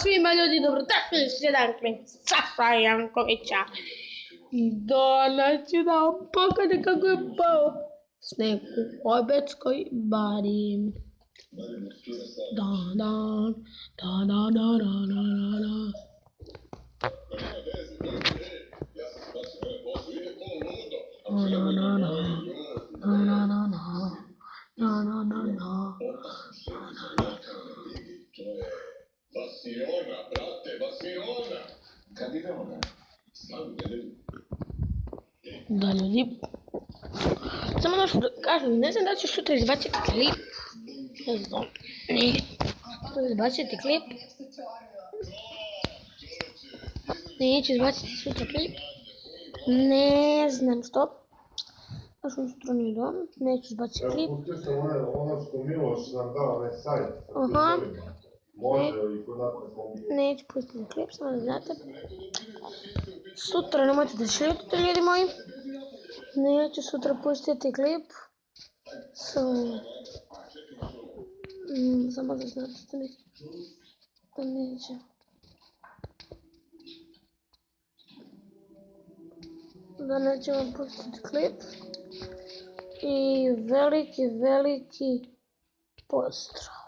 svima ljudi, dobrodošli u jedan klip Saša Jankovića. I danas ću da vam pokažem kako je pao sneg u Obetskoj bari. Dan, dan, dan, dan, dan, dan, dan, dan. Na, na, na, na, na, na, na. Na, na, na, na. Barcelona, brate, Barcelona! Kad idemo da? Da, ljudi. Samo nešto da kažem, ne znam da ću sutra izbaciti klip. Ne znam, neću izbaciti klip. Neću izbaciti sutra klip. Ne znam što. Baš mi sutra nije dom, neću izbaciti klip. Pustio sam ono što Miloš nam dao, onaj sajt. Aha. Može i kod nas na mobilu. Neću pustiti klip, samo da znate. Sutra nemojte da se ljutite, ljudi moji. Neću sutra pustiti klip. Samo da znate da neće. Da nećemo pustiti klip. I veliki pozdrav.